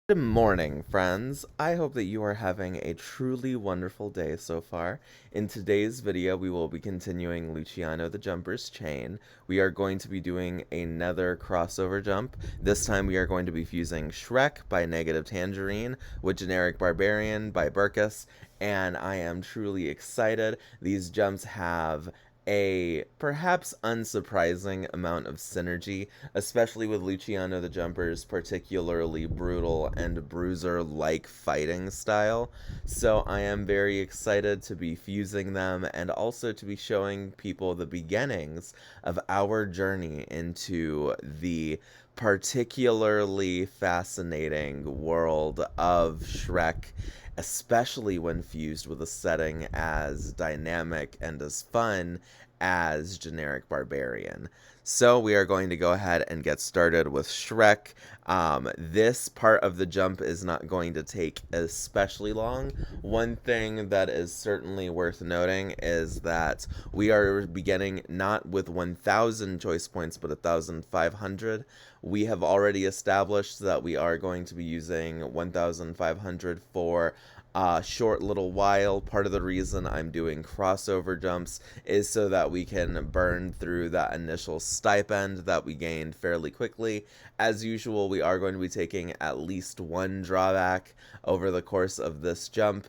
Good morning, friends. I hope that you are having a truly wonderful day so far. In today's video, we will be continuing Luciano the Jumper's chain. We are going to be doing another crossover jump. This time we are going to be fusing Shrek by Negative Tangerine with Generic Barbarian by Burkus, and I am truly excited. These jumps have a perhaps unsurprising amount of synergy, especially with Luciano the Jumper's particularly brutal and bruiser-like fighting style. So I am very excited to be fusing them and also to be showing people the beginnings of our journey into the particularly fascinating world of Shrek, especially when fused with a setting as dynamic and as fun as Generic Barbarian. So we are going to go ahead and get started with Shrek. This part of the jump is not going to take especially long. One thing that is certainly worth noting is that we are beginning not with 1,000 choice points, but 1,500. We have already established that we are going to be using 1,500 for a short little while. Part of the reason I'm doing crossover jumps is so that we can burn through that initial stipend that we gained fairly quickly. As usual, we are going to be taking at least one drawback over the course of this jump.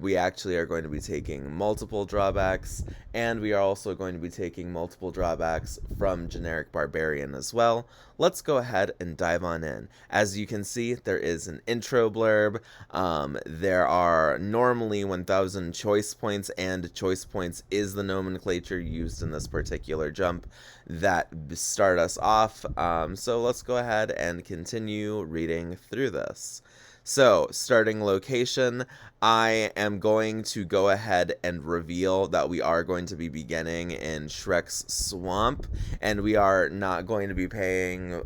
We actually are going to be taking multiple drawbacks, and we are also going to be taking multiple drawbacks from Generic Barbarian as well. Let's go ahead and dive on in. As you can see, there is an intro blurb. There are normally 1,000 choice points, and choice points is the nomenclature used in this particular jump that start us off. So let's go ahead and continue reading through this. So, starting location, I am going to go ahead and reveal that we are going to be beginning in Shrek's Swamp, and we are not going to be paying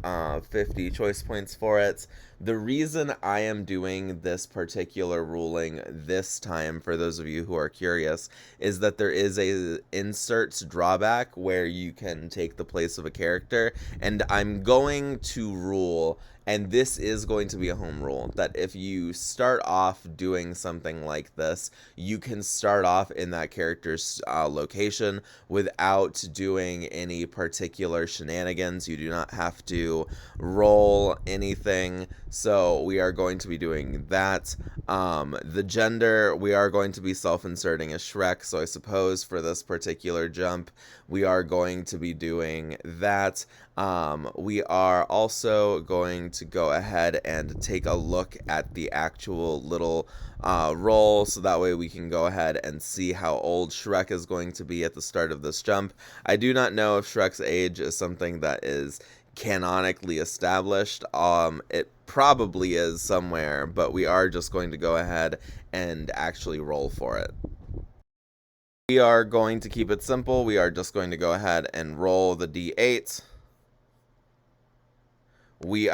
50 choice points for it. The reason I am doing this particular ruling this time, for those of you who are curious, is that there is a inserts drawback where you can take the place of a character, and I'm going to rule, and this is going to be a home rule, that if you start off doing something like this, you can start off in that character's location without doing any particular shenanigans. You do not have to roll anything, so we are going to be doing that. The gender, we are going to be self-inserting as Shrek, so I suppose for this particular jump, we are going to be doing that. We are also going to go ahead and take a look at the actual little roll, so that way we can go ahead and see how old Shrek is going to be at the start of this jump. I do not know if Shrek's age is something that is canonically established. It probably is somewhere, but we are just going to go ahead and actually roll for it. We are going to keep it simple. We are just going to go ahead and roll the d8. We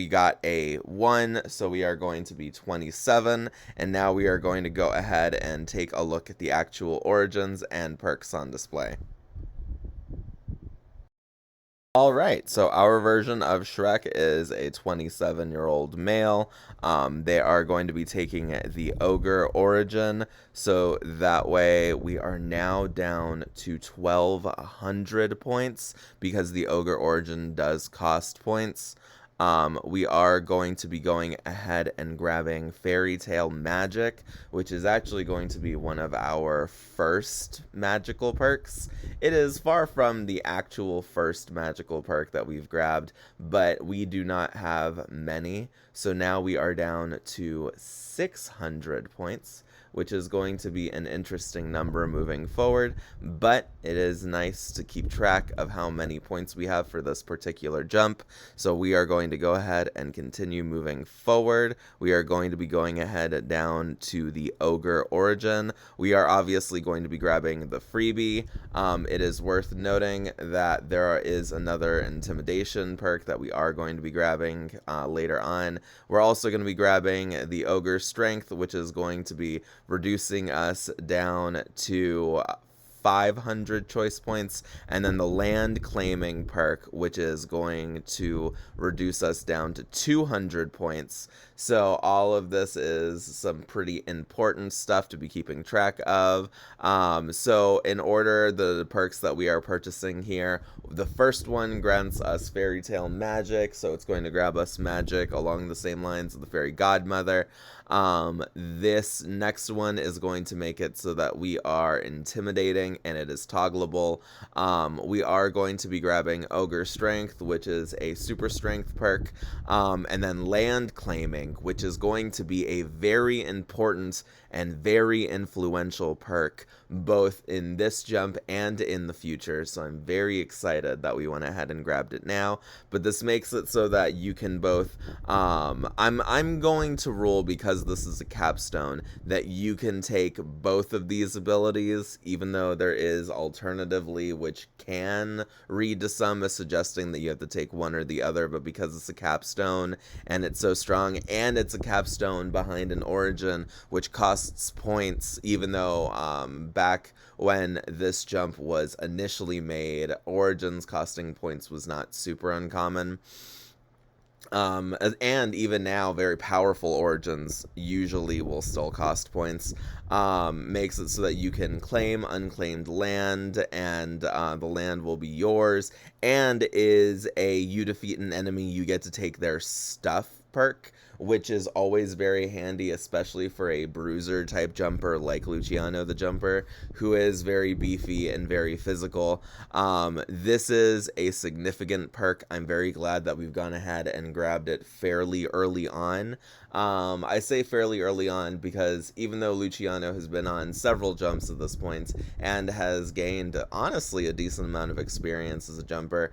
got a 1, so we are going to be 27, and now we are going to go ahead and take a look at the actual origins and perks on display. Alright, so our version of Shrek is a 27-year-old male. They are going to be taking the ogre origin, so that way we are now down to 1,200 points, because the ogre origin does cost points. We are going to be going ahead and grabbing Fairy Tale Magic, which is actually going to be one of our first magical perks. It is far from the actual first magical perk that we've grabbed, but we do not have many, so now we are down to 600 points, which is going to be an interesting number moving forward, but it is nice to keep track of how many points we have for this particular jump. So we are going to go ahead and continue moving forward. We are going to be going ahead down to the ogre origin. We are obviously going to be grabbing the freebie. It is worth noting that there is another intimidation perk that we are going to be grabbing later on. We're also going to be grabbing the ogre strength, which is going to be reducing us down to 500 choice points, and then the land claiming perk, which is going to reduce us down to 200 points. So all of this is some pretty important stuff to be keeping track of. So in order, the perks that we are purchasing here, the first one grants us fairy tale magic, so it's going to grab us magic along the same lines of the fairy godmother. This next one is going to make it so that we are intimidating and it is toggleable. We are going to be grabbing ogre strength, which is a super strength perk, and then land claiming, which is going to be a very important and very influential perk, both in this jump and in the future. So I'm very excited that we went ahead and grabbed it now. But this makes it so that you can both, I'm going to rule, because this is a capstone, that you can take both of these abilities, even though there is alternatively, which can read to some as suggesting that you have to take one or the other, but because it's a capstone and it's so strong, and it's a capstone behind an origin which costs points, even though back when this jump was initially made, origins costing points was not super uncommon. And even now, very powerful origins usually will still cost points. Makes it so that you can claim unclaimed land, and the land will be yours, and is a you defeat an enemy, you get to take their stuff perk, which is always very handy, especially for a bruiser type jumper like Luciano the Jumper, who is very beefy and very physical. This is a significant perk. I'm very glad that we've gone ahead and grabbed it fairly early on. I say fairly early on because even though Luciano has been on several jumps at this point and has gained, honestly, a decent amount of experience as a jumper,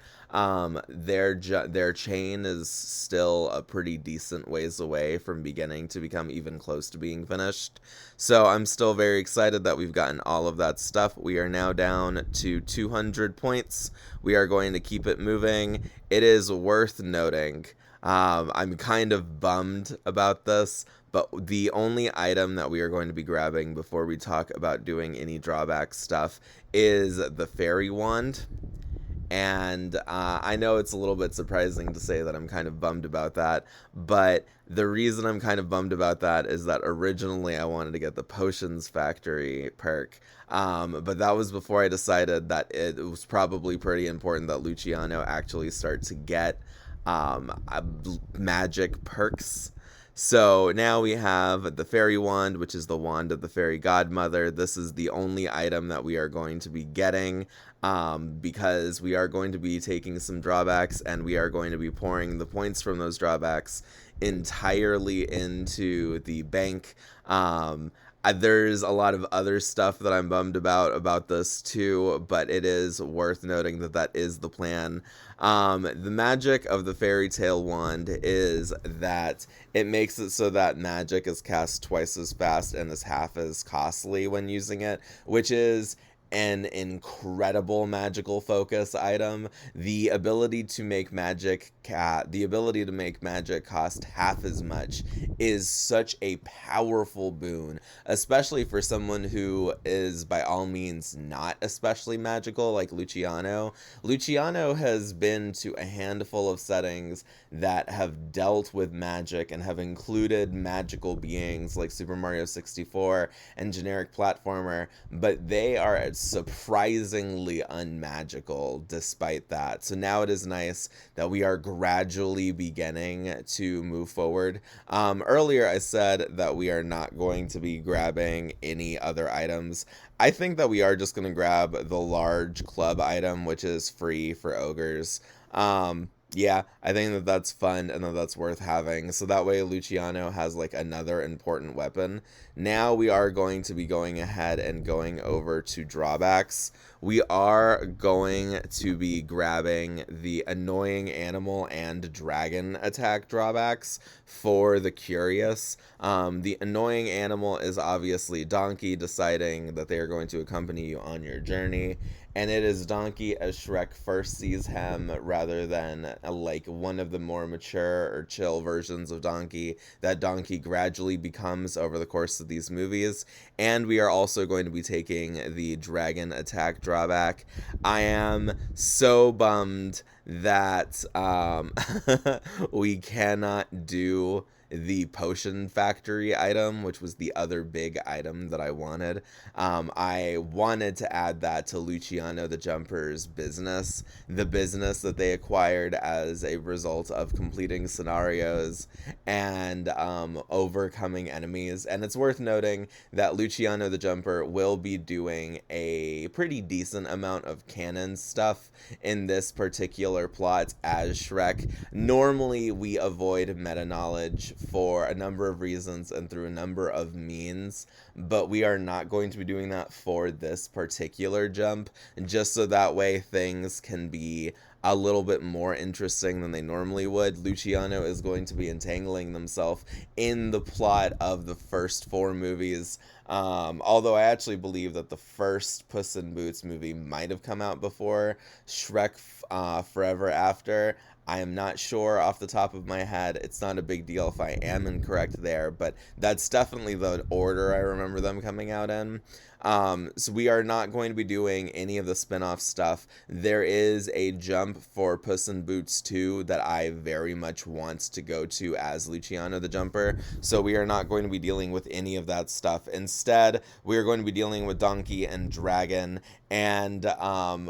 their chain is still a pretty decent ways away from beginning to become even close to being finished. So I'm still very excited that we've gotten all of that stuff. We are now down to 200 points. We are going to keep it moving. It is worth noting, I'm kind of bummed about this, but the only item that we are going to be grabbing before we talk about doing any drawback stuff is the fairy wand. And I know it's a little bit surprising to say that I'm kind of bummed about that, but the reason I'm kind of bummed about that is that originally I wanted to get the Potions Factory perk, but that was before I decided that it was probably pretty important that Luciano actually start to get magic perks. So now we have the fairy wand, which is the wand of the fairy godmother. This is the only item that we are going to be getting, because we are going to be taking some drawbacks, and we are going to be pouring the points from those drawbacks entirely into the bank. There's a lot of other stuff that I'm bummed about this too, but it is worth noting that that is the plan. The magic of the fairy tale wand is that it makes it so that magic is cast twice as fast and is half as costly when using it, which is an incredible magical focus item. The ability to make magic cost half as much is such a powerful boon, especially for someone who is by all means not especially magical like Luciano. Luciano has been to a handful of settings that have dealt with magic and have included magical beings like Super Mario 64 and generic platformer, but they are surprisingly unmagical despite that. So now it is nice that we are gradually beginning to move forward. Earlier I said that we are not going to be grabbing any other items. I think that we are just going to grab the large club item, which is free for ogres. Yeah, I think that that's fun and that that's worth having. So that way Luciano has like another important weapon. Now we are going to be going ahead and going over to drawbacks. We are going to be grabbing the annoying animal and dragon attack drawbacks for the curious. The annoying animal is obviously Donkey deciding that they are going to accompany you on your journey. and it is Donkey as Shrek first sees him, rather than like one of the more mature or chill versions of Donkey that Donkey gradually becomes over the course of these movies. And we are also going to be taking the dragon attack drawback. I am so bummed that we cannot do the potion factory item, which was the other big item that I wanted. I wanted to add that to Luciano the Jumper's business, the business that they acquired as a result of completing scenarios and overcoming enemies. And it's worth noting that Luciano the Jumper will be doing a pretty decent amount of canon stuff in this particular plot as Shrek. Normally, we avoid meta knowledge for a number of reasons and through a number of means, but we are not going to be doing that for this particular jump, just so that way things can be a little bit more interesting than they normally would. Luciano is going to be entangling himself in the plot of the first 4 movies. Although I actually believe that the first Puss in Boots movie might have come out before Shrek Forever After. I am not sure off the top of my head. It's not a big deal if I am incorrect there, but that's definitely the order I remember them coming out in. So we are not going to be doing any of the spin-off stuff. There is a jump for Puss in Boots 2 that I very much want to go to as Luciano the Jumper, so we are not going to be dealing with any of that stuff. Instead, we are going to be dealing with Donkey and Dragon, and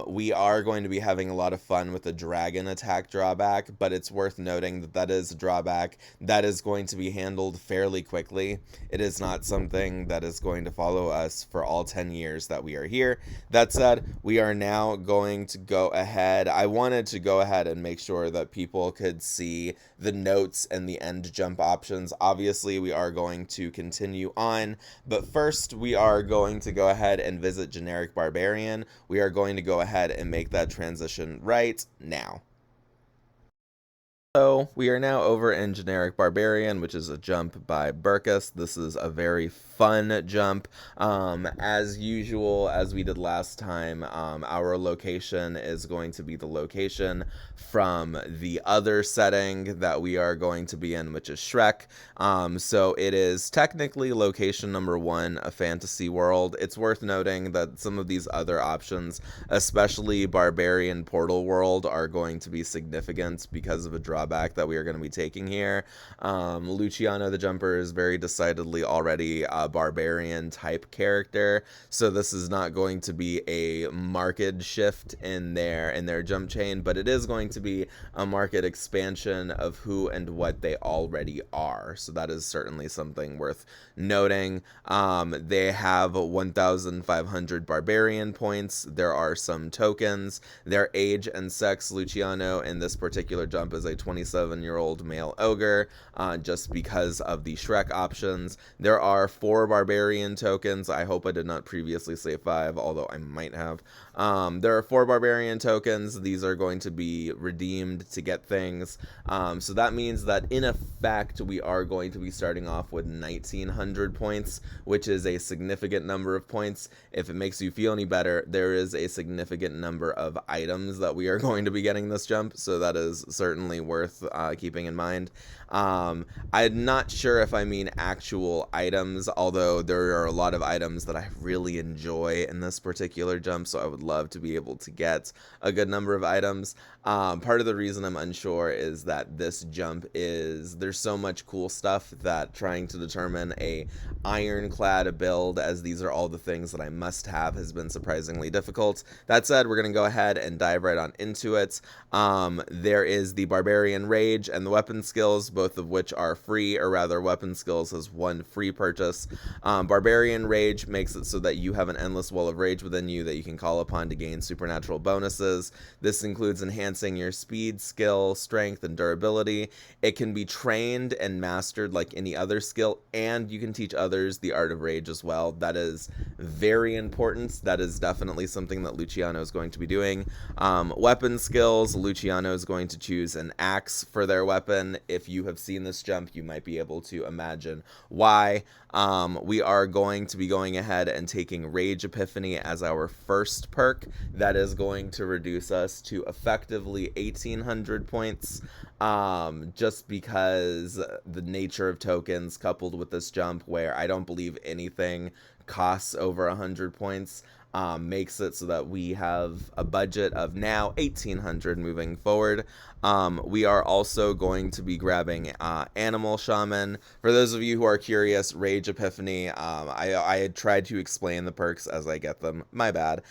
we are going to be having a lot of fun with the dragon attack drawback, but it's worth noting that that is a drawback that is going to be handled fairly quickly. It is not something that is going to follow us for all 10 years that we are here. That said, we are now going to go ahead. I wanted to go ahead and make sure that people could see the notes and the end jump options. Obviously, we are going to continue on, but first we are going to go ahead and visit generic Barbarian. We are going to go ahead and make that transition right now. So we are now over in generic Barbarian, which is a jump by Burkus. This is a very fun jump. As usual, as we did last time, our location is going to be the location from the other setting that we are going to be in, which is Shrek. So it is technically location number 1, a fantasy world. It's worth noting that some of these other options, especially Barbarian Portal World, are going to be significant because of a drawback that we are going to be taking here. Luciano the Jumper is very decidedly already a Barbarian type character, so this is not going to be a market shift in their jump chain, but it is going to be a market expansion of who and what they already are. So that is certainly something worth noting. They have 1,500 Barbarian points. There are some tokens. Their age and sex, Luciano in this particular jump is a 27-year-old male ogre, just because of the Shrek options. There are 4 Barbarian tokens. I hope I did not previously say 5, although I might have. There are 4 Barbarian tokens. These are going to be redeemed to get things. So that means that in effect, we are going to be starting off with 1,900 points, which is a significant number of points. If it makes you feel any better, there is a significant number of items that we are going to be getting this jump, so that is certainly worth keeping in mind. I'm not sure if I mean actual items, although there are a lot of items that I really enjoy in this particular jump, so I would love to be able to get a good number of items. Part of the reason I'm unsure is that this jump there's so much cool stuff that trying to determine a ironclad build, as these are all the things that I must have, has been surprisingly difficult. That said, we're going to go ahead and dive right on into it. There is the Barbarian Rage and the weapon skills, both of which are free, or rather weapon skills has 1 free purchase. Barbarian Rage makes it so that you have an endless well of rage within you that you can call upon to gain supernatural bonuses. This includes enhancing your speed, skill, strength, and durability. It can be trained and mastered like any other skill, and you can teach others the art of rage as well. That is very important. That is definitely something that Luciano is going to be doing. Weapon skills, Luciano is going to choose an axe for their weapon. If you have seen this jump, you might be able to imagine why. We are going to be going ahead and taking Rage Epiphany as our first perk. That is going to reduce us to effectively 1,800 points, just because the nature of tokens coupled with this jump, where I don't believe anything costs over 100 points, makes it so that we have a budget of now 1,800 moving forward. We are also going to be grabbing Animal Shaman. For those of you who are curious, Rage Epiphany, I had tried to explain the perks as I get them. My bad.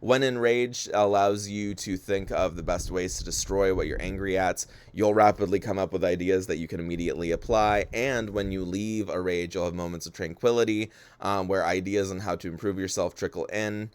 When enraged, allows you to think of the best ways to destroy what you're angry at. You'll rapidly come up with ideas that you can immediately apply, and when you leave a rage, you'll have moments of tranquility, where ideas on how to improve yourself trickle in.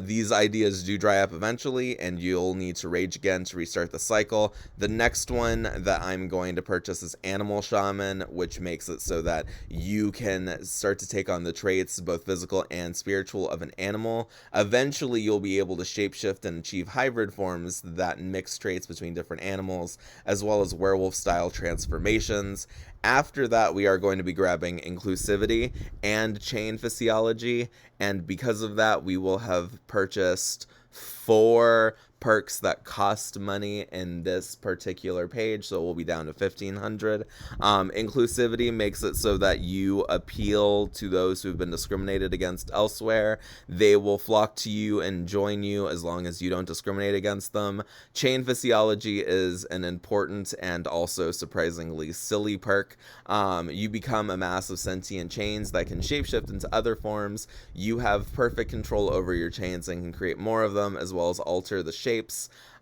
These ideas do dry up eventually, and you'll need to rage again to restart the cycle. The next one that I'm going to purchase is Animal Shaman, which makes it so that you can start to take on the traits, both physical and spiritual, of an animal. Eventually, you'll be able to shapeshift and achieve hybrid forms that mix traits between different animals, as well as werewolf-style transformations. After that, we are going to be grabbing Inclusivity and Chain Physiology, and because of that, we will have purchased 4 perks that cost money in this particular page, so we'll be down to 1,500. Inclusivity makes it so that you appeal to those who've been discriminated against elsewhere. They will flock to you and join you as long as you don't discriminate against them. Chain Physiology is an important and also surprisingly silly perk. You become a mass of sentient chains that can shapeshift into other forms. You have perfect control over your chains and can create more of them, as well as alter the shapes.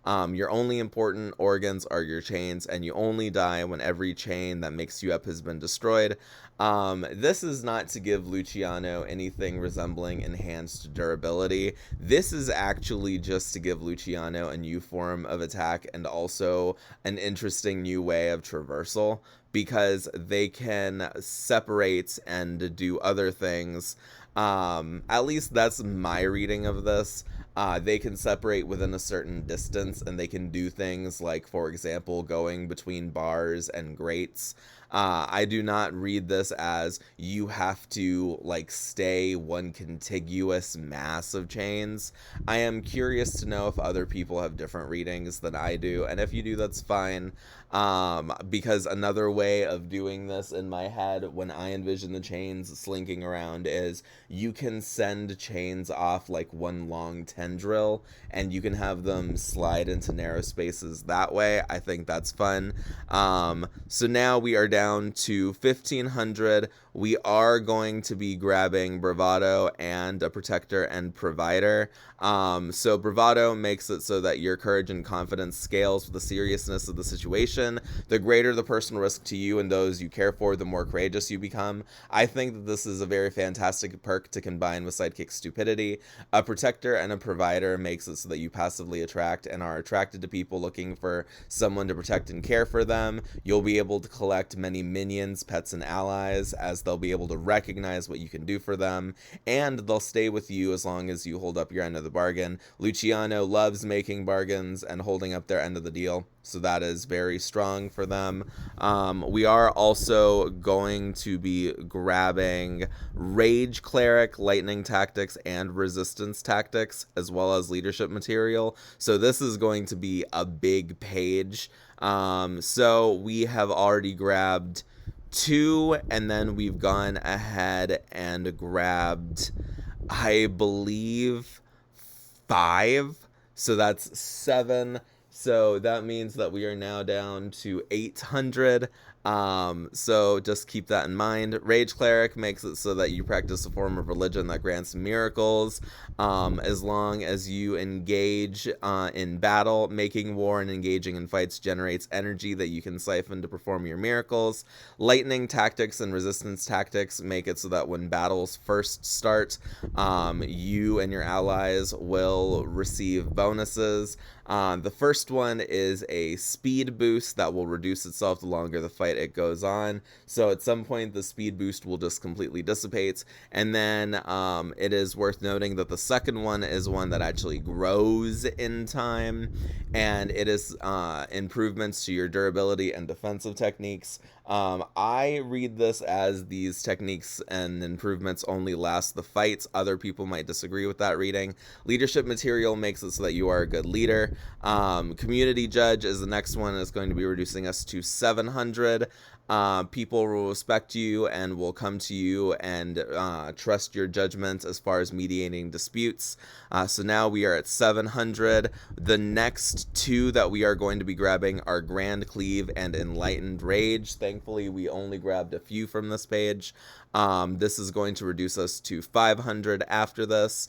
Your only important organs are your chains, and you only die when every chain that makes you up has been destroyed. This is not to give Luciano anything resembling enhanced durability. This is actually just to give Luciano a new form of attack and also an interesting new way of traversal, because they can separate and do other things. At least that's my reading of this. They can separate within a certain distance, and they can do things like, for example, going between bars and grates. I do not read this as you have to like stay one contiguous mass of chains. I am curious to know if other people have different readings than I do, and if you do, that's fine. Because another way of doing this in my head when I envision the chains slinking around is you can send chains off like one long tendril, and you can have them slide into narrow spaces that way. I think that's fun. So now we are down to 1,500. We are going to be grabbing Bravado and a Protector and Provider. So Bravado makes it so that your courage and confidence scales with the seriousness of the situation. The greater the personal risk to you and those you care for, the more courageous you become. I think that this is a very fantastic perk to combine with Sidekick Stupidity. A Protector and a Provider makes it so that you passively attract and are attracted to people looking for someone to protect and care for them. You'll be able to collect many minions, pets, and allies, as they'll be able to recognize what you can do for them, and they'll stay with you as long as you hold up your end of the bargain. Luciano loves making bargains and holding up their end of the deal, so that is very strong for them. We are also going to be grabbing Rage Cleric, Lightning Tactics, and Resistance Tactics, as well as Leadership Material. So this is going to be a big page. So we have already grabbed 2, and then we've gone ahead and grabbed, I believe, 5. So that's 7. So that means that we are now down to 800. So just keep that in mind. Rage Cleric makes it so that you practice a form of religion that grants miracles. As long as you engage in battle, making war and engaging in fights generates energy that you can siphon to perform your miracles. Lightning Tactics and Resistance Tactics make it so that when battles first start, you and your allies will receive bonuses. The first one is a speed boost that will reduce itself the longer the fight it goes on. So at some point, the speed boost will just completely dissipate. And then it is worth noting that the second one is one that actually grows in time, and it is improvements to your durability and defensive techniques. I read this as these techniques and improvements only last the fights. Other people might disagree with that reading. Leadership material makes it so that you are a good leader. Community judge is the next one. It's going to be reducing us to 700. People will respect you and will come to you and trust your judgment as far as mediating disputes. So now we are at 700. The next two that we are going to be grabbing are Grand Cleave and Enlightened Rage. Thankfully, we only grabbed a few from this page. This is going to reduce us to 500 after this.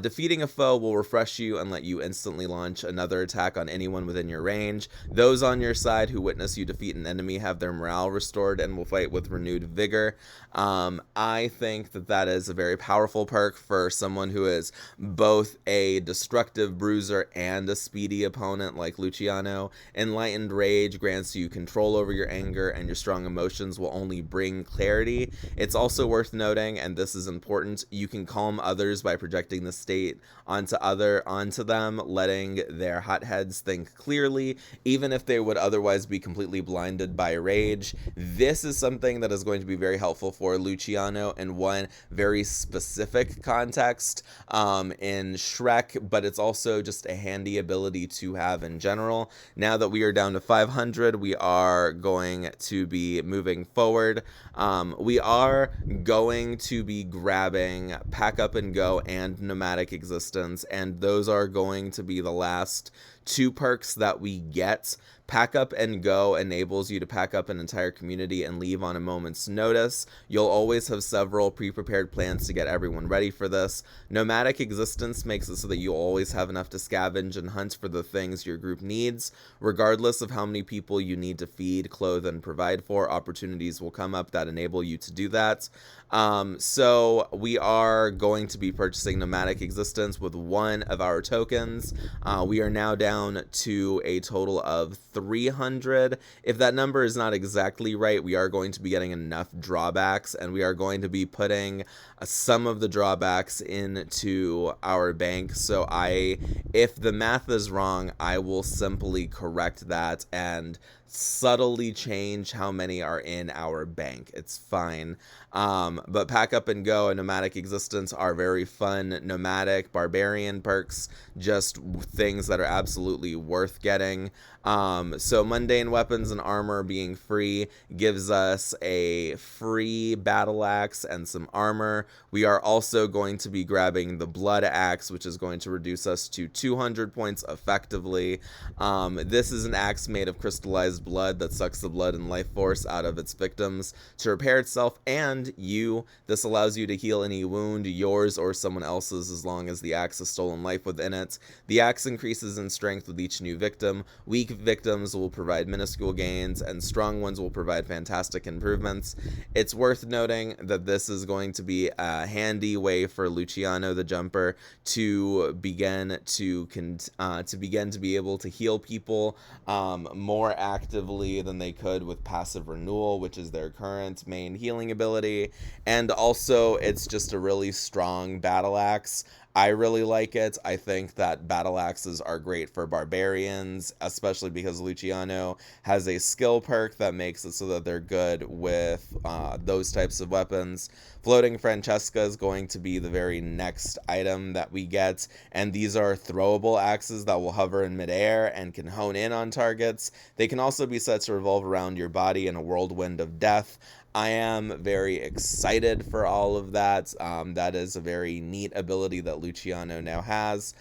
Defeating a foe will refresh you and let you instantly launch another attack on anyone within your range. Those on your side who witness you defeat an enemy have their morale restored and will fight with renewed vigor. I think that that is a very powerful perk for someone who is both a destructive bruiser and a speedy opponent like Luciano. Enlightened Rage grants you control over your anger, and your strong emotions will only bring clarity. It's also worth noting, and this is important, you can calm others by projecting the state onto them, letting their hotheads think clearly, even if they would otherwise be completely blinded by rage. This is something that is going to be very helpful for Luciano in one very specific context in Shrek, but it's also just a handy ability to have in general. Now that we are down to 500, we are going to be moving forward. We are going to be grabbing Pack Up and Go and Nomadic Existence, and those are going to be the last two perks that we get. Pack Up and Go enables you to pack up an entire community and leave on a moment's notice. You'll always have several pre-prepared plans to get everyone ready for this. Nomadic Existence makes it so that you always have enough to scavenge and hunt for the things your group needs. Regardless of how many people you need to feed, clothe, and provide for, opportunities will come up that enable you to do that. So we are going to be purchasing Nomadic Existence with one of our tokens. We are now down to a total of 300. If that number is not exactly right, we are going to be getting enough drawbacks, and we are going to be putting some of the drawbacks into our bank. So if the math is wrong, I will simply correct that and subtly change how many are in our bank. It's fine. But Pack Up and Go and Nomadic Existence are very fun nomadic barbarian perks, just things that are absolutely worth getting. So mundane weapons and armor being free gives us a free battle axe and some armor. We are also going to be grabbing the blood axe, which is going to reduce us to 200 points effectively. This is an axe made of crystallized blood that sucks the blood and life force out of its victims to repair itself and you. This allows you to heal any wound, yours or someone else's, as long as the axe has stolen life within it. The axe increases in strength with each new victim. Weak victims will provide minuscule gains, and strong ones will provide fantastic improvements. It's worth noting that this is going to be a handy way for Luciano the Jumper to begin to be able to heal people more actively than they could with passive renewal, which is their current main healing ability. And also, it's just a really strong battle axe. I really like it. I think that battle axes are great for barbarians, especially because Luciano has a skill perk that makes it so that they're good with those types of weapons. Floating Francesca is going to be the very next item that we get, and these are throwable axes that will hover in midair and can hone in on targets. They can also be set to revolve around your body in a whirlwind of death. I am very excited for all of that. That is a very neat ability that Luciano now has.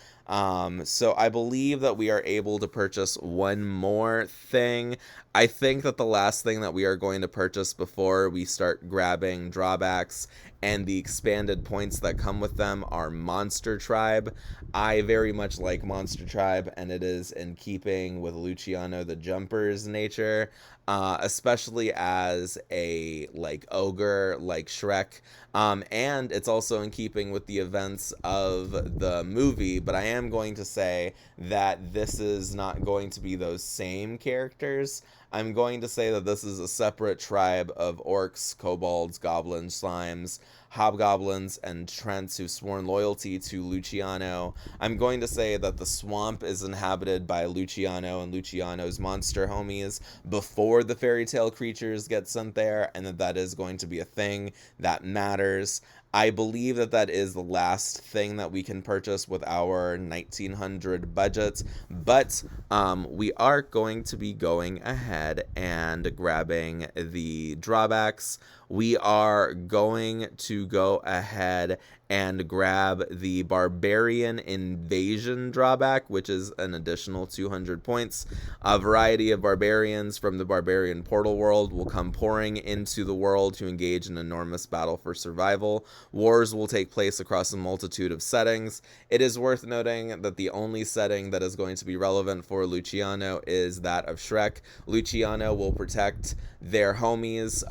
So I believe that we are able to purchase one more thing. I think that the last thing that we are going to purchase before we start grabbing drawbacks and the expanded points that come with them are Monster Tribe. I very much like Monster Tribe, and it is in keeping with Luciano the Jumper's nature. especially as a like ogre like Shrek. And it's also in keeping with the events of the movie, but I am going to say that this is not going to be those same characters. I'm going to say that this is a separate tribe of orcs, kobolds, goblins, slimes, hobgoblins, and trents who've sworn loyalty to Luciano. I'm going to say that the swamp is inhabited by Luciano and Luciano's monster homies before the fairy tale creatures get sent there, and that is going to be a thing that matters. I believe that that is the last thing that we can purchase with our 1900 budget, but we are going to be going ahead and grabbing the drawbacks. We are going to go ahead and grab the Barbarian Invasion drawback, which is an additional 200 points. A variety of barbarians from the Barbarian Portal world will come pouring into the world to engage in an enormous battle for survival. Wars will take place across a multitude of settings. It is worth noting that the only setting that is going to be relevant for Luciano is that of Shrek. Luciano will protect their homies,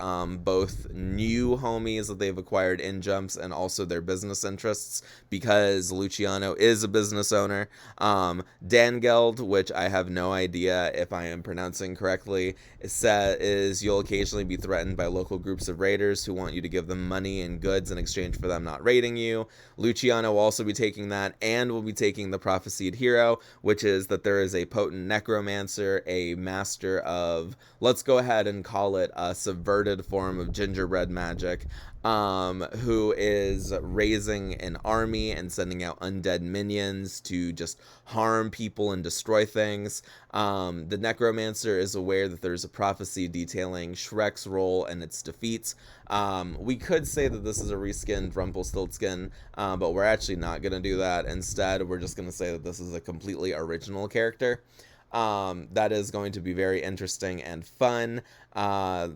both new homies that they've acquired in jumps and also their business interests, because Luciano is a business owner. Dangeld, which I have no idea if I am pronouncing correctly, is you'll occasionally be threatened by local groups of raiders who want you to give them money and goods in exchange for them not raiding you. Luciano will also be taking that, and will be taking the prophesied hero, which is that there is a potent necromancer, a master of, let's go ahead and call it a subverted form of gingerbread magic, who is raising an army and sending out undead minions to just harm people and destroy things. The necromancer is aware that there's a prophecy detailing Shrek's role and its defeats. We could say that this is a reskinned Rumpelstiltskin, but we're actually not going to do that. Instead, we're just going to say that this is a completely original character. That is going to be very interesting and fun.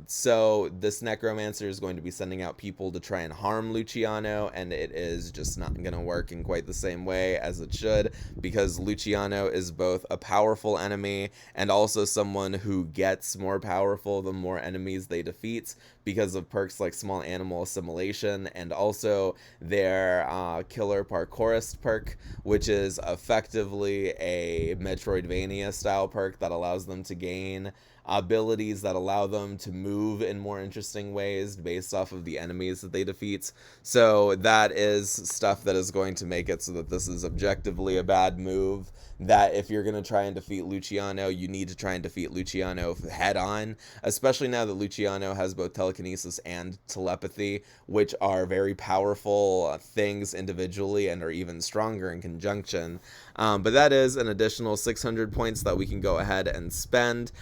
So this necromancer is going to be sending out people to try and harm Luciano, and it is just not going to work in quite the same way as it should, because Luciano is both a powerful enemy and also someone who gets more powerful the more enemies they defeat, because of perks like small animal assimilation, and also their killer parkourist perk, which is effectively a Metroidvania style perk that allows them to gain abilities that allow them to move in more interesting ways based off of the enemies that they defeat. So that is stuff that is going to make it so that this is objectively a bad move, that if you're going to try and defeat Luciano, you need to try and defeat Luciano head on, especially now that Luciano has both telekinesis and telepathy, which are very powerful things individually and are even stronger in conjunction. But that is an additional 600 points that we can go ahead and spend.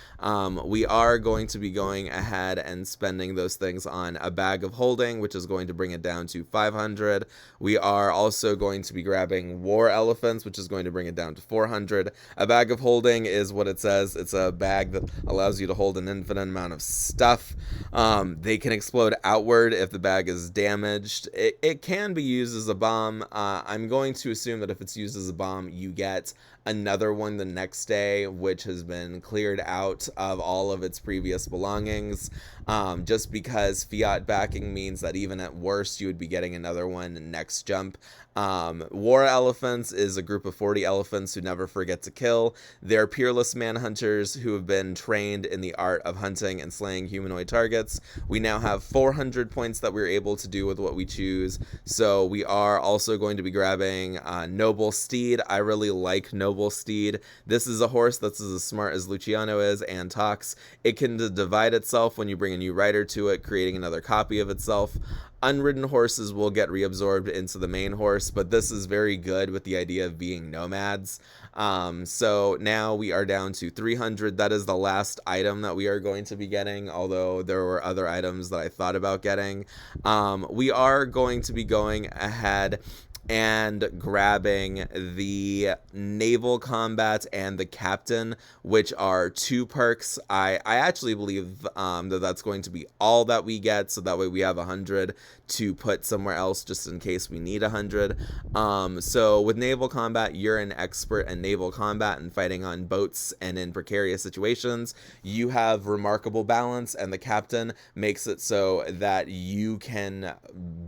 We are going to be going ahead and spending those things on a bag of holding, which is going to bring it down to 500. We are also going to be grabbing war elephants, which is going to bring it down to 400. A bag of holding is what it says. It's a bag that allows you to hold an infinite amount of stuff. They can explode outward if the bag is damaged. It can be used as a bomb. I'm going to assume that if it's used as a bomb, you get another one the next day, which has been cleared out of all of its previous belongings, just because fiat backing means that even at worst you would be getting another one next jump. War elephants is a group of 40 elephants who never forget to kill. They're peerless manhunters who have been trained in the art of hunting and slaying humanoid targets. We now have 400 points that we're able to do with what we choose, so we are also going to be grabbing Noble Steed. I really like Noble Steed. This is a horse that's as smart as Luciano is and talks. It can divide itself when you bring a new rider to it, creating another copy of itself. Unridden horses will get reabsorbed into the main horse, but this is very good with the idea of being nomads. So now we are down to 300. That is the last item that we are going to be getting, although there were other items that I thought about getting. We are going to be going ahead and grabbing the naval combat and the captain, which are 2 perks. I actually believe that that's going to be all that we get, so that way we have 100 to put somewhere else just in case we need 100. So with naval combat, you're an expert in naval combat and fighting on boats and in precarious situations. You have remarkable balance, and the captain makes it so that you can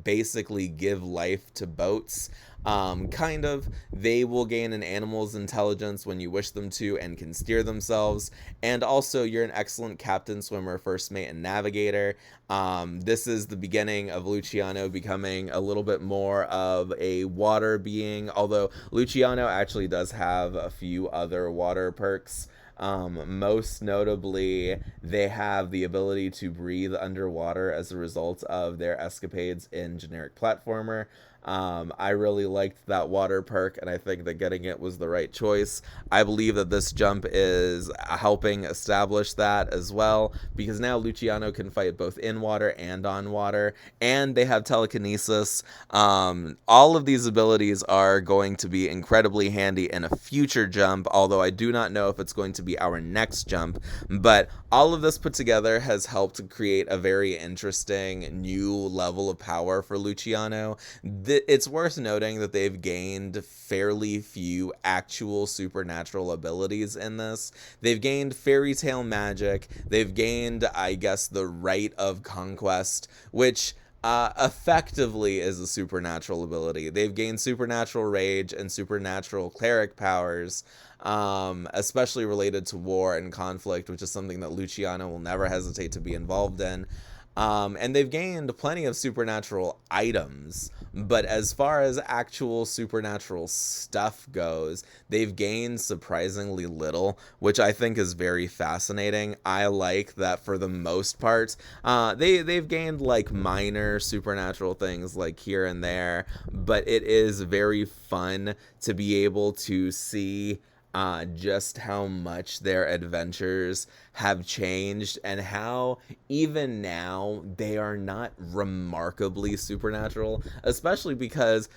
basically give life to boats. Kind of. They will gain an animal's intelligence when you wish them to and can steer themselves. And also, you're an excellent captain, swimmer, first mate, and navigator. This is the beginning of Luciano becoming a little bit more of a water being, although Luciano actually does have a few other water perks. Most notably, they have the ability to breathe underwater as a result of their escapades in generic platformer. I really liked that water perk, and I think that getting it was the right choice. I believe that this jump is helping establish that as well, because now Luciano can fight both in water and on water, and they have telekinesis. All of these abilities are going to be incredibly handy in a future jump, although I do not know if it's going to be our next jump. But all of this put together has helped create a very interesting new level of power for Luciano. It's worth noting that they've gained fairly few actual supernatural abilities in this. They've gained fairy tale magic. They've gained, I guess, the Rite of Conquest, which effectively is a supernatural ability. They've gained supernatural rage and supernatural cleric powers, especially related to war and conflict, which is something that Luciano will never hesitate to be involved in. And they've gained plenty of supernatural items, but as far as actual supernatural stuff goes, they've gained surprisingly little, which I think is very fascinating. I like that for the most part, they've gained like minor supernatural things like here and there, but it is very fun to be able to see just how much their adventures have changed and how even now they are not remarkably supernatural, especially because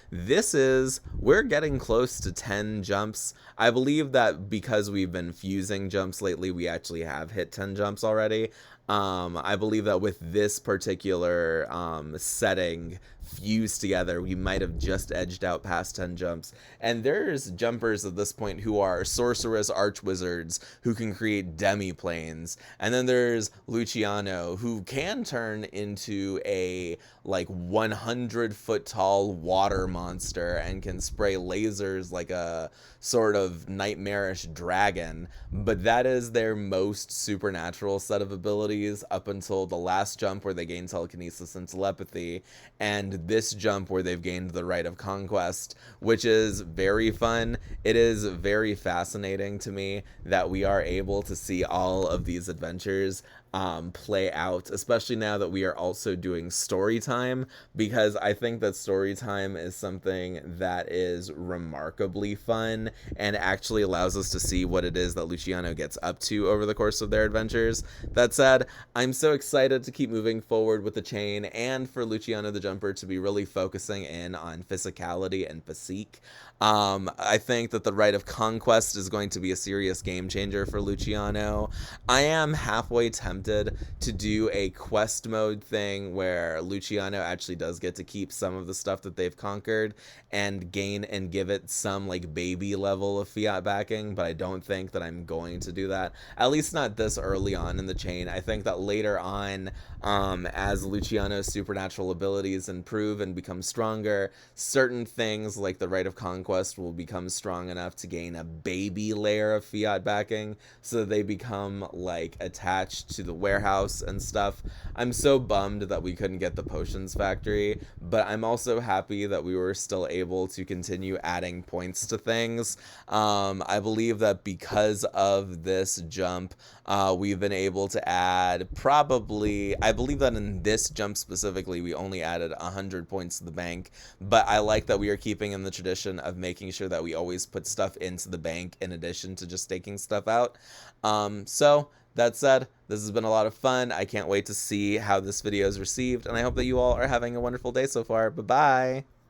we're getting close to 10 jumps. I believe that because we've been fusing jumps lately, we actually have hit 10 jumps already. I believe that with this particular setting fused together, we might have just edged out past 10 jumps. And there's jumpers at this point who are sorceress archwizards who can create demi-planes. And then there's Luciano, who can turn into a like 100-foot tall water monster and can spray lasers like a sort of nightmarish dragon. But that is their most supernatural set of abilities up until the last jump where they gain telekinesis and telepathy, and this jump where they've gained the Rite of Conquest, which is very fun. It is very fascinating to me that we are able to see all of these adventures play out, especially now that we are also doing story time, because I think that story time is something that is remarkably fun and actually allows us to see what it is that Luciano gets up to over the course of their adventures. That said, I'm so excited to keep moving forward with the chain and for Luciano the Jumper to be really focusing in on physicality and physique. I think that the Rite of Conquest is going to be a serious game changer for Luciano. I am halfway tempted to do a quest mode thing where Luciano actually does get to keep some of the stuff that they've conquered and gain and give it some like baby level of fiat backing, but I don't think that I'm going to do that, at least not this early on in the chain. I think that later on, as Luciano's supernatural abilities improve and become stronger, certain things like the Rite of Conquest will become strong enough to gain a baby layer of fiat backing so that they become like attached to the warehouse and stuff. I'm so bummed that we couldn't get the potions factory, but I'm also happy that we were still able to continue adding points to things. I believe that because of this jump, we've been able to add I believe that in this jump specifically, we only added 100 points to the bank, but I like that we are keeping in the tradition of making sure that we always put stuff into the bank in addition to just taking stuff out. So that said, this has been a lot of fun. I can't wait to see how this video is received, and I hope that you all are having a wonderful day so far. Bye-bye!